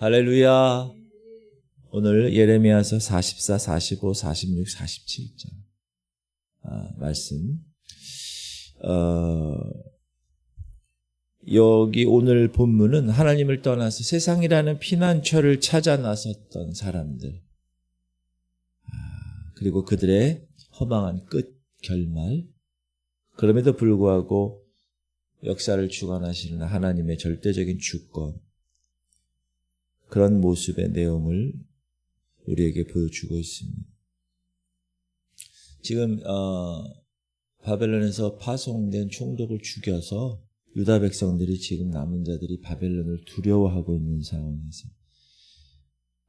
할렐루야. 오늘 예레미야서 44, 45, 46, 47장 말씀. 여기 오늘 본문은 하나님을 떠나서 세상이라는 피난처를 찾아 나섰던 사람들, 그리고 그들의 허망한 끝, 결말, 그럼에도 불구하고 역사를 주관하시는 하나님의 절대적인 주권, 그런 모습의 내용을 우리에게 보여주고 있습니다. 지금 바벨론에서 파송된 총독을 죽여서 유다 백성들이, 지금 남은 자들이 바벨론을 두려워하고 있는 상황에서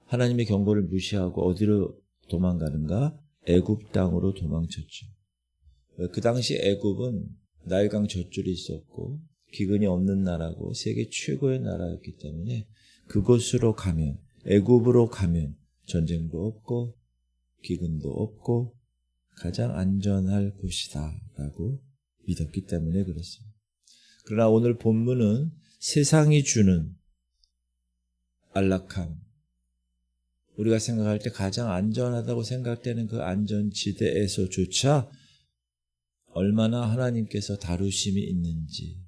하나님의 경고를 무시하고 어디로 도망가는가? 애굽 땅으로 도망쳤죠. 그 당시 애굽은 나일강 젖줄이 있었고 기근이 없는 나라고 세계 최고의 나라였기 때문에 그곳으로 가면, 애굽으로 가면 전쟁도 없고 기근도 없고 가장 안전할 곳이다 라고 믿었기 때문에 그렇습니다. 그러나 오늘 본문은 세상이 주는 안락함, 우리가 생각할 때 가장 안전하다고 생각되는 그 안전지대에서조차 얼마나 하나님께서 다루심이 있는지,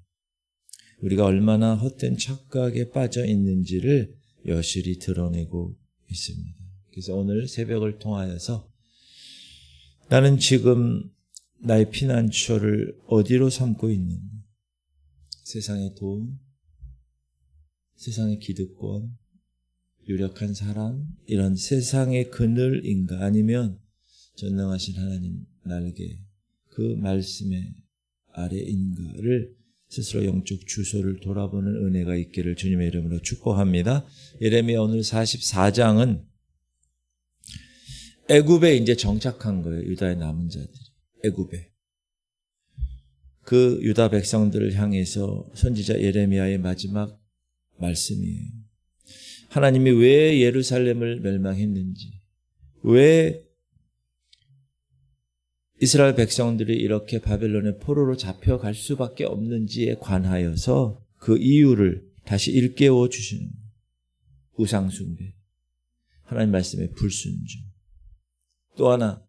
우리가 얼마나 헛된 착각에 빠져 있는지를 여실히 드러내고 있습니다. 그래서 오늘 새벽을 통하여서 나는 지금 나의 피난처를 어디로 삼고 있는가? 세상의 돈, 세상의 기득권, 유력한 사람, 이런 세상의 그늘인가? 아니면 전능하신 하나님 날개, 그 말씀의 아래인가를 스스로 영적 주소를 돌아보는 은혜가 있기를 주님의 이름으로 축복합니다. 예레미야 오늘 44장은 애굽에 이제 정착한 거예요. 유다의 남은 자들이. 애굽에. 그 유다 백성들을 향해서 선지자 예레미야의 마지막 말씀이에요. 하나님이 왜 예루살렘을 멸망했는지, 왜 이스라엘 백성들이 이렇게 바벨론의 포로로 잡혀갈 수밖에 없는지에 관하여서 그 이유를 다시 일깨워 주시는 거예요. 우상숭배, 하나님 말씀의 불순종. 또 하나,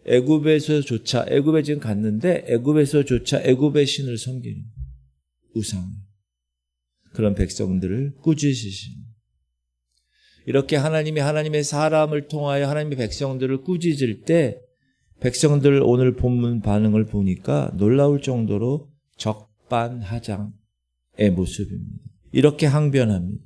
애굽에서조차, 애굽에 지금 갔는데 애굽에서조차 애굽의 신을 섬기는 우상, 그런 백성들을 꾸짖으시는, 이렇게 하나님이 하나님의 사람을 통하여 하나님의 백성들을 꾸짖을 때 백성들 오늘 본문 반응을 보니까 놀라울 정도로 적반하장의 모습입니다. 이렇게 항변합니다.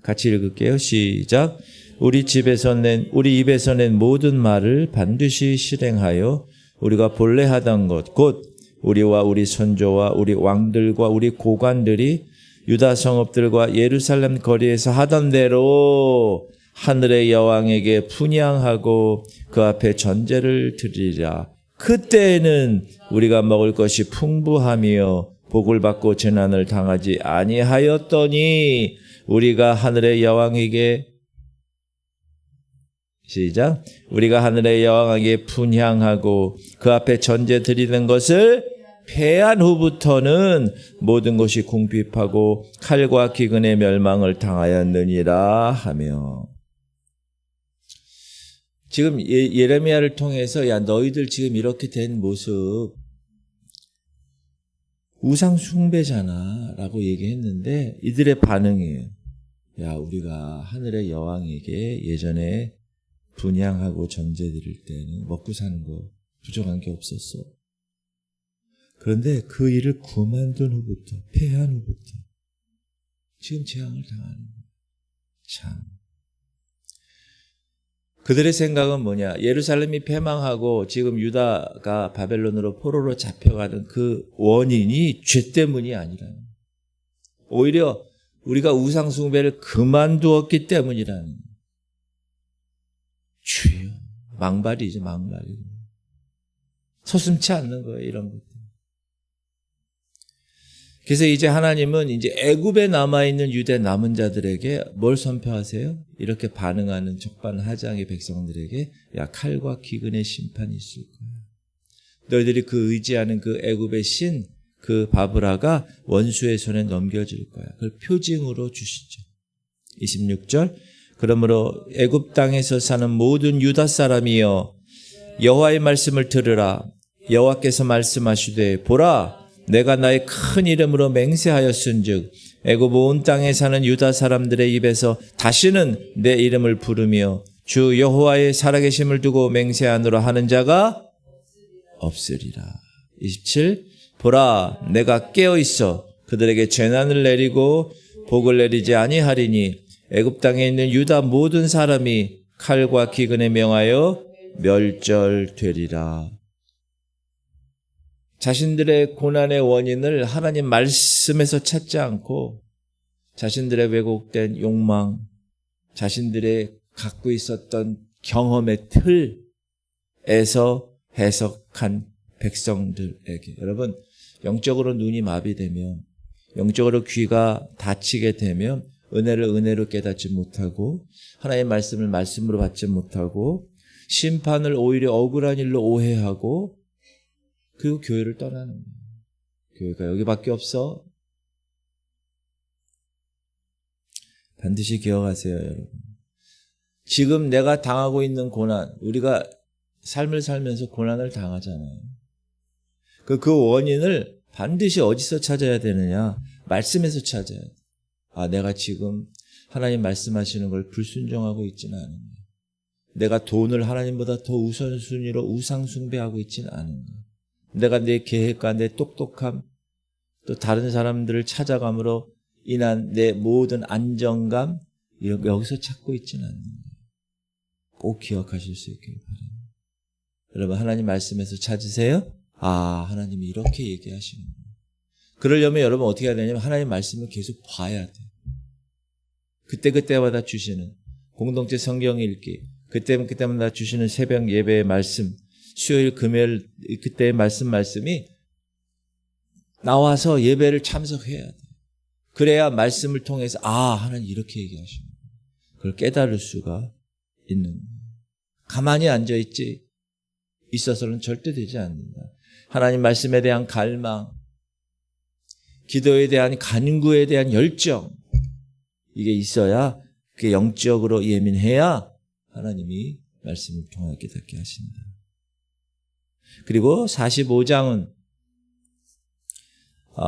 같이 읽을게요. 시작. 우리 입에서 낸 모든 말을 반드시 실행하여 우리가 본래 하던 것, 곧 우리와 우리 선조와 우리 왕들과 우리 고관들이 유다 성읍들과 예루살렘 거리에서 하던 대로 하늘의 여왕에게 분향하고 그 앞에 전제를 드리라. 그때에는 우리가 먹을 것이 풍부하며 복을 받고 재난을 당하지 아니하였더니 우리가 하늘의 여왕에게, 시작. 우리가 하늘의 여왕에게 분향하고 그 앞에 전제 드리는 것을 패한 후부터는 모든 것이 궁핍하고 칼과 기근의 멸망을 당하였느니라 하며, 지금 예레미야를 통해서 야 너희들 지금 이렇게 된 모습 우상 숭배잖아 라고 얘기했는데 이들의 반응이에요. 야 우리가 하늘의 여왕에게 예전에 분향하고 전제 드릴 때는 먹고 사는 거 부족한 게 없었어. 그런데 그 일을 그만둔 후부터, 패한 후부터 지금 재앙을 당하는 거예요. 참. 그들의 생각은 뭐냐? 예루살렘이 패망하고 지금 유다가 바벨론으로 포로로 잡혀가는 그 원인이 죄 때문이 아니라 오히려 우리가 우상 숭배를 그만두었기 때문이라는, 주여, 망발이죠, 망발이. 서슴치 않는 거예요, 이런 것들. 그래서 이제 하나님은 이제 애굽에 남아있는 유대 남은 자들에게 뭘 선포하세요? 이렇게 반응하는 적반하장의 백성들에게 야 칼과 기근의 심판이 있을 거야. 너희들이 그 의지하는 그 애굽의 신, 그 바브라가 원수의 손에 넘겨질 거야. 그걸 표징으로 주시죠. 26절 그러므로 애굽 땅에서 사는 모든 유다 사람이여 여호와의 말씀을 들으라. 여호와께서 말씀하시되 보라 내가 나의 큰 이름으로 맹세하였은즉 애굽 온 땅에 사는 유다 사람들의 입에서 다시는 내 이름을 부르며 주 여호와의 살아계심을 두고 맹세하노라 하는 자가 없으리라. 27 보라 내가 깨어있어 그들에게 재난을 내리고 복을 내리지 아니하리니 애굽 땅에 있는 유다 모든 사람이 칼과 기근에 명하여 멸절되리라. 자신들의 고난의 원인을 하나님 말씀에서 찾지 않고 자신들의 왜곡된 욕망, 자신들의 갖고 있었던 경험의 틀에서 해석한 백성들에게 여러분 영적으로 눈이 마비되면 영적으로 귀가 닫히게 되면 은혜를 은혜로 깨닫지 못하고 하나님의 말씀을 말씀으로 받지 못하고 심판을 오히려 억울한 일로 오해하고 그리고 교회를 떠나는 거예요. 교회가 여기밖에 없어. 반드시 기억하세요, 여러분. 지금 내가 당하고 있는 고난, 우리가 삶을 살면서 고난을 당하잖아요. 그 원인을 반드시 어디서 찾아야 되느냐? 말씀에서 찾아야 돼. 아, 내가 지금 하나님 말씀하시는 걸 불순종하고 있지는 않은 거예요. 내가 돈을 하나님보다 더 우선순위로 우상숭배하고 있지는 않은 거예요. 내가 내 계획과 내 똑똑함, 또 다른 사람들을 찾아감으로 인한 내 모든 안정감, 여기서 찾고 있지는 않는 거예요. 꼭 기억하실 수 있길 바랍니다. 여러분, 하나님 말씀에서 찾으세요? 아, 하나님이 이렇게 얘기하시는 거예요. 그러려면 여러분 어떻게 해야 되냐면 하나님 말씀을 계속 봐야 돼요. 그때마다 주시는 공동체 성경 읽기, 그때마다 주시는 새벽 예배의 말씀, 수요일 금요일 그때의 말씀이 나와서 예배를 참석해야 돼. 그래야 말씀을 통해서 아, 하나님 이렇게 얘기하시는 거예요. 그걸 깨달을 수가 있는 거예요. 가만히 있어서는 절대 되지 않는다. 하나님 말씀에 대한 갈망, 기도에 대한 간구에 대한 열정, 이게 있어야 그게 영적으로 예민해야 하나님이 말씀을 통하여 깨닫게 하신다. 그리고 45장은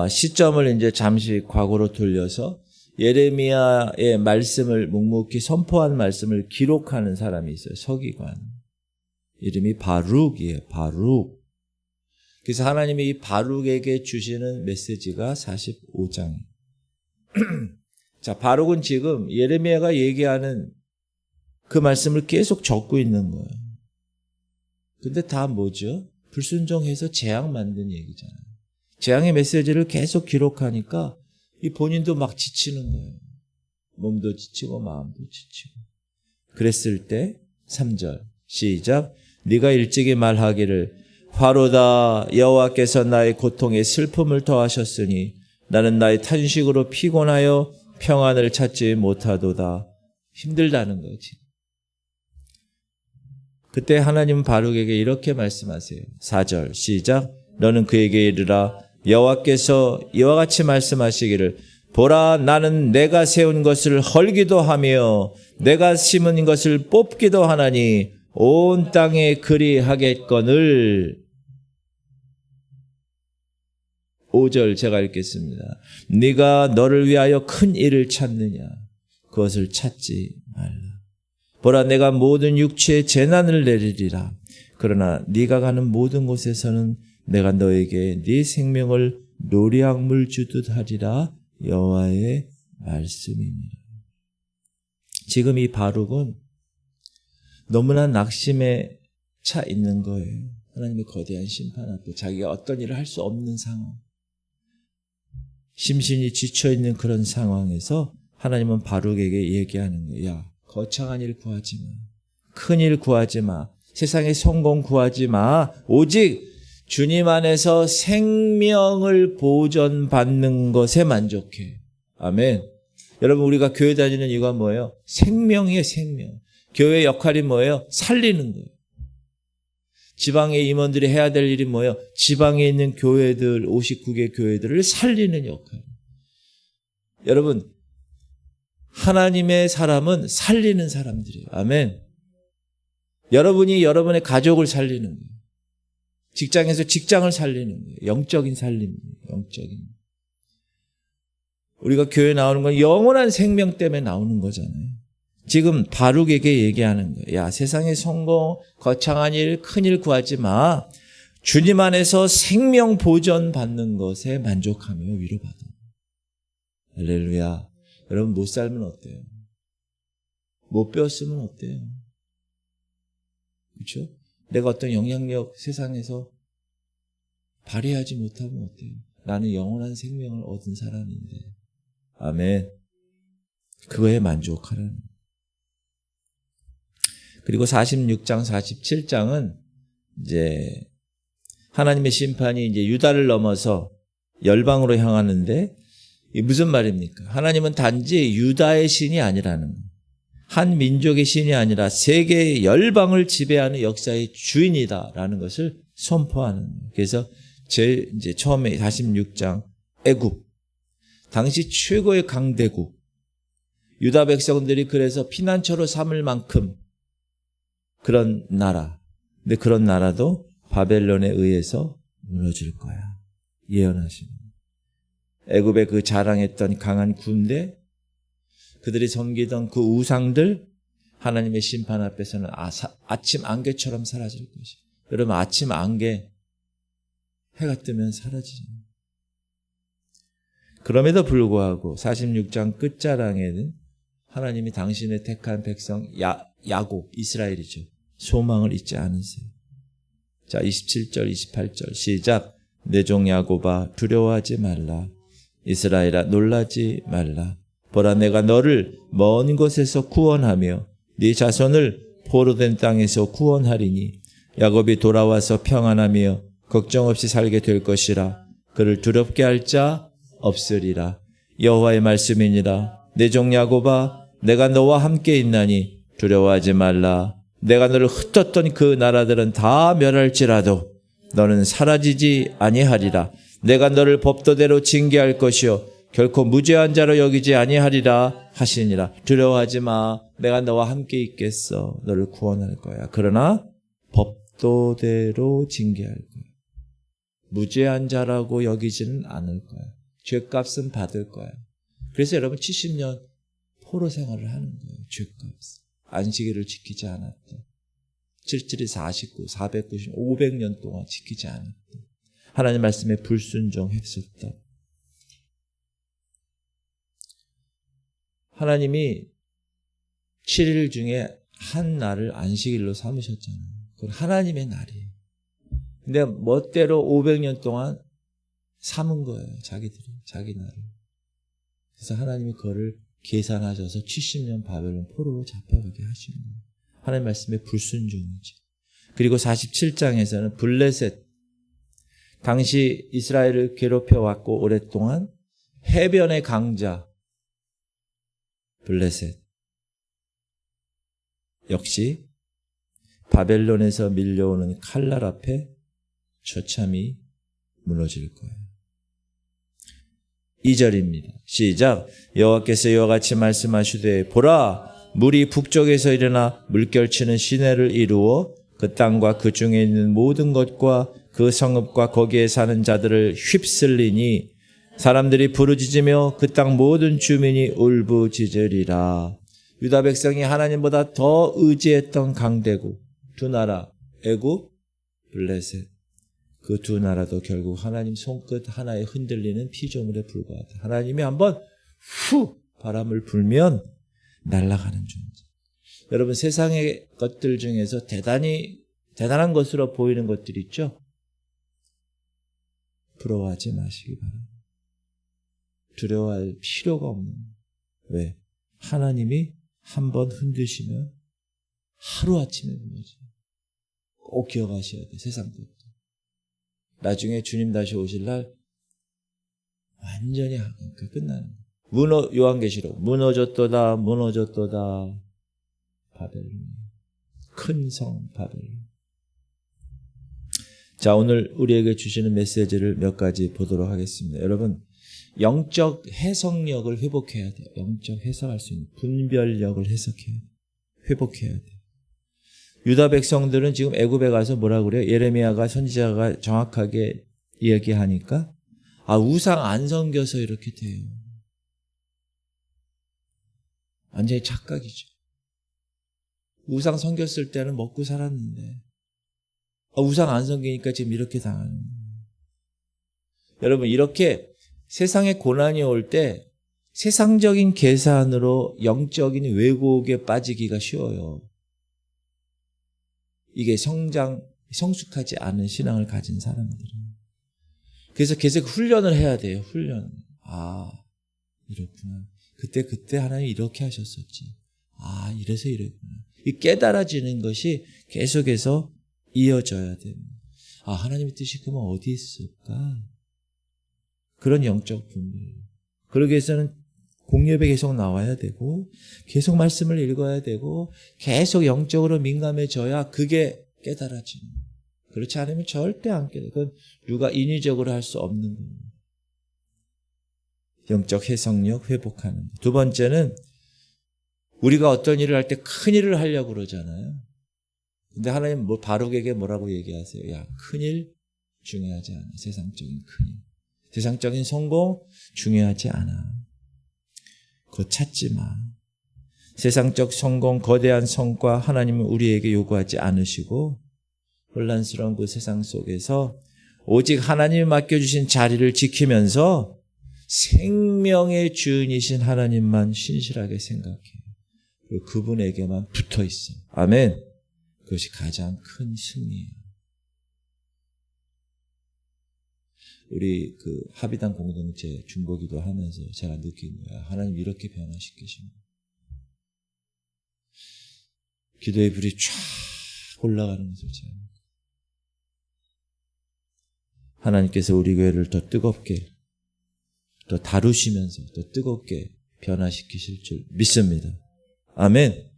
시점을 이제 잠시 과거로 돌려서 예레미야의 말씀을 묵묵히 선포한 말씀을 기록하는 사람이 있어요. 서기관. 이름이 바룩이에요. 바룩. 그래서 하나님이 이 바룩에게 주시는 메시지가 45장이에요. 자, 바룩은 지금 예레미야가 얘기하는 그 말씀을 계속 적고 있는 거예요. 근데 다 뭐죠? 불순종해서 재앙 만든 얘기잖아요. 재앙의 메시지를 계속 기록하니까 이 본인도 막 지치는 거예요. 몸도 지치고 마음도 지치고. 그랬을 때 3절 시작. 네가 일찍이 말하기를 화로다 여호와께서 나의 고통에 슬픔을 더하셨으니 나는 나의 탄식으로 피곤하여 평안을 찾지 못하도다. 힘들다는 거지. 그때 하나님은 바룩에게 이렇게 말씀하세요. 4절 시작. 너는 그에게 이르라 여호와께서 이와 같이 말씀하시기를 보라 나는 내가 세운 것을 헐기도 하며 내가 심은 것을 뽑기도 하나니 온 땅에 그리하겠거늘. 5절 제가 읽겠습니다. 네가 너를 위하여 큰 일을 찾느냐 그것을 찾지 말라. 보라 내가 모든 육체에 재난을 내리리라. 그러나 네가 가는 모든 곳에서는 내가 너에게 네 생명을 노량물 주듯 하리라. 여호와의 말씀이니라. 지금 이 바룩은 너무나 낙심에 차 있는 거예요. 하나님의 거대한 심판 앞에 자기가 어떤 일을 할 수 없는 상황, 심신이 지쳐있는 그런 상황에서 하나님은 바룩에게 얘기하는 거예요. 야, 거창한 일 구하지 마. 큰 일 구하지 마. 세상의 성공 구하지 마. 오직 주님 안에서 생명을 보존받는 것에 만족해. 아멘. 여러분 우리가 교회 다니는 이유가 뭐예요? 생명이에요. 생명. 교회의 역할이 뭐예요? 살리는 거예요. 지방의 임원들이 해야 될 일이 뭐예요? 지방에 있는 교회들, 59개 교회들을 살리는 역할. 여러분, 하나님의 사람은 살리는 사람들이에요. 아멘. 여러분이 여러분의 가족을 살리는 거예요. 직장에서 직장을 살리는 거예요. 영적인 살림이에요. 영적인. 우리가 교회 나오는 건 영원한 생명 때문에 나오는 거잖아요. 지금 바룩에게 얘기하는 거예요. 야, 세상의 성공, 거창한 일, 큰일 구하지 마. 주님 안에서 생명 보전 받는 것에 만족하며 위로받아. 할렐루야. 여러분 못 살면 어때요? 못 배웠으면 어때요? 그렇죠? 내가 어떤 영향력 세상에서 발휘하지 못하면 어때요? 나는 영원한 생명을 얻은 사람인데. 아멘. 그거에 만족하라는 거예요. 그리고 46장, 47장은 이제 하나님의 심판이 이제 유다를 넘어서 열방으로 향하는데 이게 무슨 말입니까? 하나님은 단지 유다의 신이 아니라는 거예요. 한 민족의 신이 아니라 세계의 열방을 지배하는 역사의 주인이다라는 것을 선포하는 거예요. 그래서 제일 이제 처음에 46장 애굽, 당시 최고의 강대국, 유다 백성들이 그래서 피난처로 삼을 만큼 그런 나라. 근데 그런 나라도 바벨론에 의해서 무너질 거야. 예언하십니다. 애굽의 그 자랑했던 강한 군대, 그들이 섬기던 그 우상들, 하나님의 심판 앞에서는 아침 안개처럼 사라질 것이야. 여러분, 아침 안개, 해가 뜨면 사라지잖아요. 그럼에도 불구하고 46장 끝자락에는 하나님이 당신의 택한 백성 야곱, 이스라엘이죠. 소망을 잊지 않으세요. 자, 27절, 28절 시작. 내 종 야곱아 두려워하지 말라. 이스라엘아 놀라지 말라. 보라 내가 너를 먼 곳에서 구원하며 네 자손을 포로된 땅에서 구원하리니 야곱이 돌아와서 평안하며 걱정 없이 살게 될 것이라. 그를 두렵게 할 자 없으리라. 여호와의 말씀이니라. 내 종 야곱아 내가 너와 함께 있나니 두려워하지 말라. 내가 너를 흩었던 그 나라들은 다 멸할지라도 너는 사라지지 아니하리라. 내가 너를 법도대로 징계할 것이요 결코 무죄한 자로 여기지 아니하리라 하시니라. 두려워하지 마. 내가 너와 함께 있겠어. 너를 구원할 거야. 그러나 법도대로 징계할 거야. 무죄한 자라고 여기지는 않을 거야. 죄값은 받을 거야. 그래서 여러분 70년 포로 생활을 하는 거예요. 죄값. 안식일을 지키지 않았다. 772 49, 490, 500년 동안 지키지 않았다. 하나님 말씀에 불순종했었다. 하나님이 7일 중에 한 날을 안식일로 삼으셨잖아요. 그건 하나님의 날이에요. 근데 멋대로 500년 동안 삼은 거예요. 자기들이. 자기 날을. 그래서 하나님이 그거를 계산하셔서 70년 바벨론 포로로 잡혀가게 하시는 거예요. 하나님 말씀에 불순종이죠. 그리고 47장에서는 블레셋, 당시 이스라엘을 괴롭혀왔고 오랫동안 해변의 강자 블레셋 역시 바벨론에서 밀려오는 칼날 앞에 처참히 무너질 거예요. 2절입니다. 시작. 여호와께서 이와 같이 말씀하시되 보라 물이 북쪽에서 일어나 물결치는 시내를 이루어 그 땅과 그 중에 있는 모든 것과 그 성읍과 거기에 사는 자들을 휩쓸리니 사람들이 부르짖으며 그 땅 모든 주민이 울부짖으리라. 유다 백성이 하나님보다 더 의지했던 강대국 두 나라 애굽, 블레셋 그 두 나라도 결국 하나님 손끝 하나에 흔들리는 피조물에 불과하다. 하나님이 한번 후 바람을 불면 날아가는 존재. 여러분 세상의 것들 중에서 대단한 것으로 보이는 것들이 있죠? 부러워하지 마시기 바랍니다. 두려워할 필요가 없는. 왜? 하나님이 한번 흔드시면 하루아침에 무너져요. 꼭 기억하셔야 돼. 세상 것도. 나중에 주님 다시 오실 날 완전히 끝나는 거예요. 요한계시록 무너졌도다 무너졌도다 바벨론 큰 성 바벨론. 자, 오늘 우리에게 주시는 메시지를 몇 가지 보도록 하겠습니다. 여러분, 영적 해석력을 회복해야 돼요. 영적 해석할 수 있는 분별력을 해석해야 돼요. 회복해야 돼요. 유다 백성들은 지금 애굽에 가서 뭐라고 그래요? 예레미야가 선지자가 정확하게 이야기하니까 우상 안 섬겨서 이렇게 돼요. 완전히 착각이죠. 우상 섬겼을 때는 먹고 살았는데 우상 안 섬기니까 지금 이렇게 당하는 거예요. 여러분, 이렇게 세상에 고난이 올 때 세상적인 계산으로 영적인 왜곡에 빠지기가 쉬워요. 이게 성숙하지 않은 신앙을 가진 사람들은. 그래서 계속 훈련을 해야 돼요. 훈련. 이렇구나. 그때 하나님 이렇게 하셨었지. 이래서 이랬구나. 이 깨달아지는 것이 계속해서 이어져야 됩니다. 하나님의 뜻이 그러면 어디 있을까? 그런 영적 분별. 그러기 위해서는 공예배 계속 나와야 되고 계속 말씀을 읽어야 되고 계속 영적으로 민감해져야 그게 깨달아지는 거예요. 그렇지 않으면 절대 안 깨달아요. 그건 누가 인위적으로 할 수 없는 거예요. 영적 해석력 회복하는 것. 두 번째는 우리가 어떤 일을 할 때 큰 일을 하려고 그러잖아요. 근데 하나님 바룩에게 뭐라고 얘기하세요? 야, 큰일 중요하지 않아. 세상적인 큰일. 세상적인 성공 중요하지 않아. 그거 찾지 마. 세상적 성공, 거대한 성과 하나님은 우리에게 요구하지 않으시고 혼란스러운 그 세상 속에서 오직 하나님이 맡겨주신 자리를 지키면서 생명의 주인이신 하나님만 신실하게 생각해. 그리고 그분에게만 붙어 있어. 아멘. 그것이 가장 큰 승리예요. 우리 합의당 공동체 중보기도 하면서 제가 느낀 거야. 하나님 이렇게 변화시키시는 거야. 기도의 불이 쫙 올라가는 것을 제가 하나님께서 우리 교회를 더 뜨겁게 더 다루시면서 더 뜨겁게 변화시키실 줄 믿습니다. 아멘.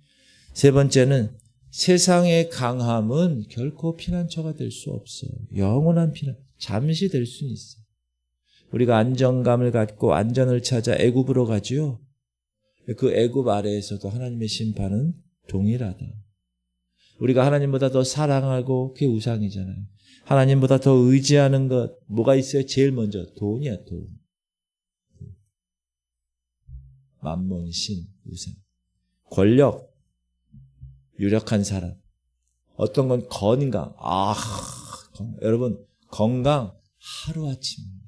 세 번째는 세상의 강함은 결코 피난처가 될 수 없어. 영원한 피난, 잠시 될 수는 있어. 우리가 안정감을 갖고 안전을 찾아 애굽으로 가지요. 그 애굽 아래에서도 하나님의 심판은 동일하다. 우리가 하나님보다 더 사랑하고 그게 우상이잖아요. 하나님보다 더 의지하는 것 뭐가 있어요? 제일 먼저 돈이야, 돈. 만몬, 신, 우상. 권력, 유력한 사람. 어떤 건 건강. 여러분, 건강 하루아침입니다.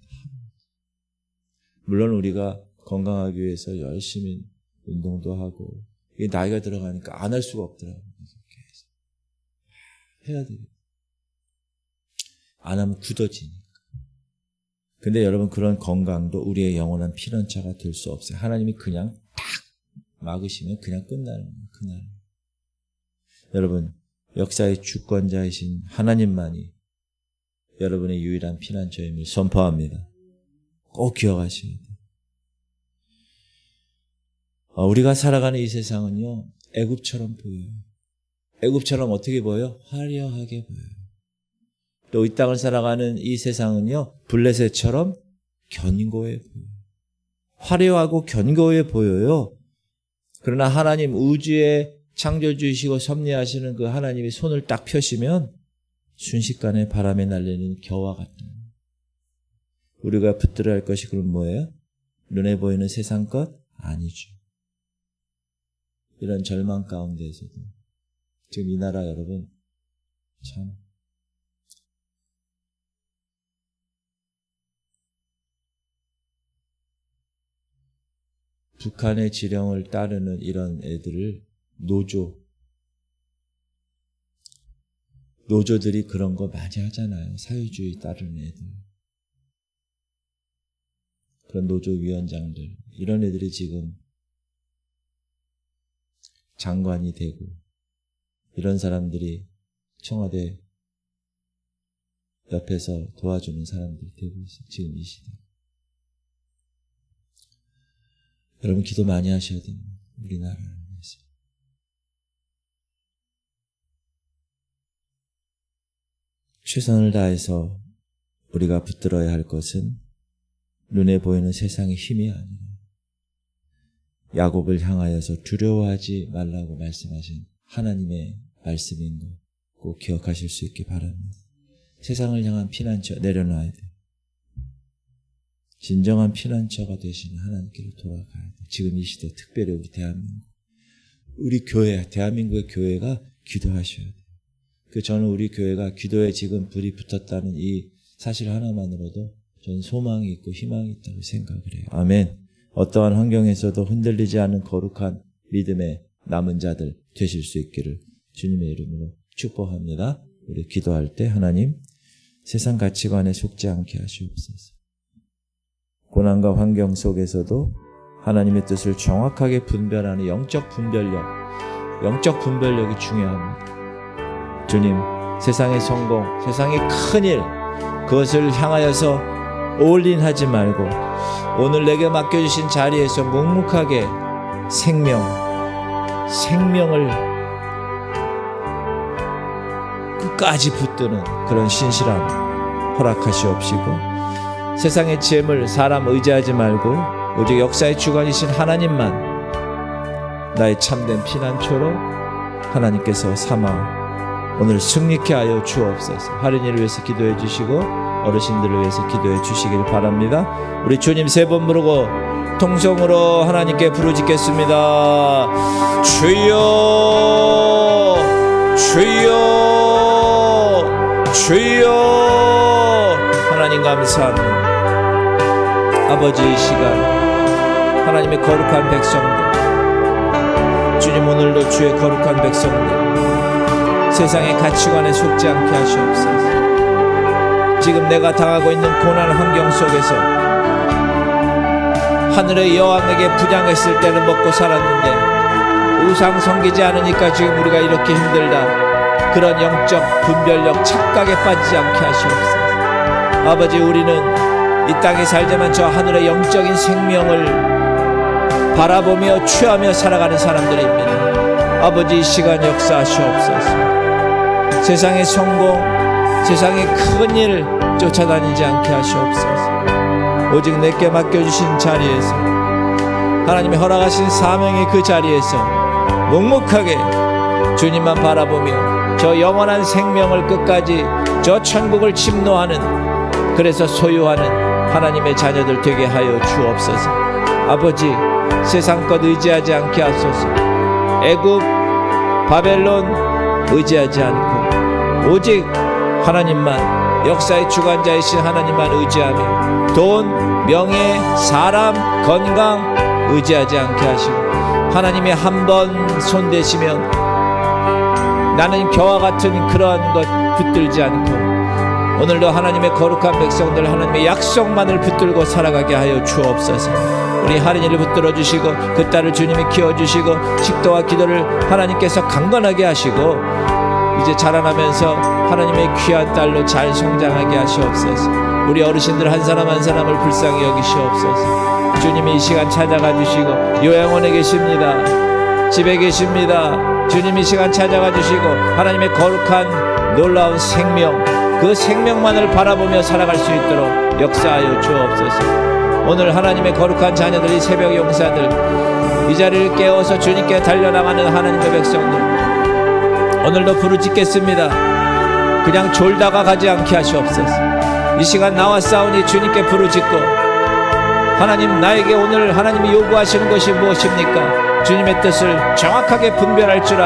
물론 우리가 건강하기 위해서 열심히 운동도 하고 이게 나이가 들어가니까 안 할 수가 없더라고요. 해야 돼요. 안 하면 굳어지니까. 근데 여러분, 그런 건강도 우리의 영원한 피난처가 될 수 없어요. 하나님이 그냥 딱 막으시면 그냥 끝나는 거예요. 그날. 여러분, 역사의 주권자이신 하나님만이 여러분의 유일한 피난처임을 선포합니다. 꼭 기억하셔야 돼요. 우리가 살아가는 이 세상은요, 애굽처럼 보여요. 애굽처럼 어떻게 보여요? 화려하게 보여요. 또 이 땅을 살아가는 이 세상은요, 블레셋처럼 견고해 보여요. 화려하고 견고해 보여요. 그러나 하나님 우주의 창조주이시고 섭리하시는 그 하나님이 손을 딱 펴시면 순식간에 바람에 날리는 겨와 같다. 우리가 붙들어야 할 것이 그럼 뭐예요? 눈에 보이는 세상 것? 아니죠. 이런 절망 가운데에서도 지금 이 나라 여러분 참 북한의 지령을 따르는 이런 애들을 노조들이 그런 거 많이 하잖아요. 사회주의 따르는 애들. 그런 노조 위원장들. 이런 애들이 지금 장관이 되고 이런 사람들이 청와대 옆에서 도와주는 사람들이 되고 있어요. 지금 이 시대. 여러분 기도 많이 하셔야 됩니다. 우리나라를 위해서. 최선을 다해서 우리가 붙들어야 할 것은 눈에 보이는 세상의 힘이 아니라 야곱을 향하여서 두려워하지 말라고 말씀하신 하나님의 말씀인 것 꼭 기억하실 수 있기 바랍니다. 세상을 향한 피난처 내려놔야 돼요. 진정한 피난처가 되시는 하나님께로 돌아가야 돼요. 지금 이 시대, 특별히 우리 대한민국, 우리 교회, 대한민국의 교회가 기도하셔야 돼요. 저는 우리 교회가 기도에 지금 불이 붙었다는 이 사실 하나만으로도 저는 소망이 있고 희망이 있다고 생각을 해요. 아멘. 어떠한 환경에서도 흔들리지 않은 거룩한 믿음의 남은 자들 되실 수 있기를 주님의 이름으로 축복합니다. 우리 기도할 때 하나님, 세상 가치관에 속지 않게 하시옵소서. 고난과 환경 속에서도 하나님의 뜻을 정확하게 분별하는 영적 분별력이 중요합니다. 주님, 세상의 성공, 세상의 큰일, 그것을 향하여서 올인하지 말고 오늘 내게 맡겨주신 자리에서 묵묵하게 생명을 끝까지 붙드는 그런 신실함 허락하시옵시고, 세상의 재물, 사람 의지하지 말고 오직 역사의 주관이신 하나님만 나의 참된 피난처로 하나님께서 삼아 오늘 승리케 하여 주옵소서. 할인이를 위해서 기도해 주시고 어르신들을 위해서 기도해 주시길 바랍니다. 우리 주님 3번 부르고 통성으로 하나님께 부르짖겠습니다. 주여, 주여, 주여. 하나님 감사합니다. 아버지, 이 시간 하나님의 거룩한 백성들, 주님 오늘도 주의 거룩한 백성들 세상의 가치관에 속지 않게 하시옵소서. 지금 내가 당하고 있는 고난 환경 속에서 하늘의 여왕에게 분양했을 때는 먹고 살았는데 우상 섬기지 않으니까 지금 우리가 이렇게 힘들다. 그런 영적 분별력, 착각에 빠지지 않게 하시옵소서. 아버지, 우리는 이 땅에 살지만 저 하늘의 영적인 생명을 바라보며 취하며 살아가는 사람들입니다. 아버지, 이 시간 역사하시옵소서. 세상의 성공, 세상의 큰 일 쫓아다니지 않게 하시옵소서. 오직 내게 맡겨주신 자리에서, 하나님이 허락하신 사명의 그 자리에서 묵묵하게 주님만 바라보며 저 영원한 생명을 끝까지 저 천국을 침노하는, 그래서 소유하는 하나님의 자녀들 되게 하여 주옵소서. 아버지, 세상 것 의지하지 않게 하소서. 애굽, 바벨론 의지하지 않고 오직 하나님만, 역사의 주관자이신 하나님만 의지하며 돈, 명예, 사람, 건강 의지하지 않게 하시고 하나님이 한 번 손대시면 나는 겨와 같은 그러한 것 붙들지 않고 오늘도 하나님의 거룩한 백성들 하나님의 약속만을 붙들고 살아가게 하여 주옵소서. 우리 할인이를 붙들어 주시고 그 딸을 주님이 키워주시고 식도와 기도를 하나님께서 강건하게 하시고 이제 자라나면서 하나님의 귀한 딸로 잘 성장하게 하시옵소서. 우리 어르신들 한 사람 한 사람을 불쌍히 여기시옵소서. 주님이 이 시간 찾아가 주시고 요양원에 계십니다. 집에 계십니다. 주님이 이 시간 찾아가 주시고 하나님의 거룩한 놀라운 생명, 그 생명만을 바라보며 살아갈 수 있도록 역사하여 주옵소서. 오늘 하나님의 거룩한 자녀들이 새벽 용사들 이 자리를 깨워서 주님께 달려나가는 하나님의 백성들 오늘도 부르짖겠습니다. 그냥 졸다가 가지 않게 하시옵소서. 이 시간 나와 싸우니 주님께 부르짖고 하나님, 나에게 오늘 하나님이 요구하시는 것이 무엇입니까? 주님의 뜻을 정확하게 분별할 줄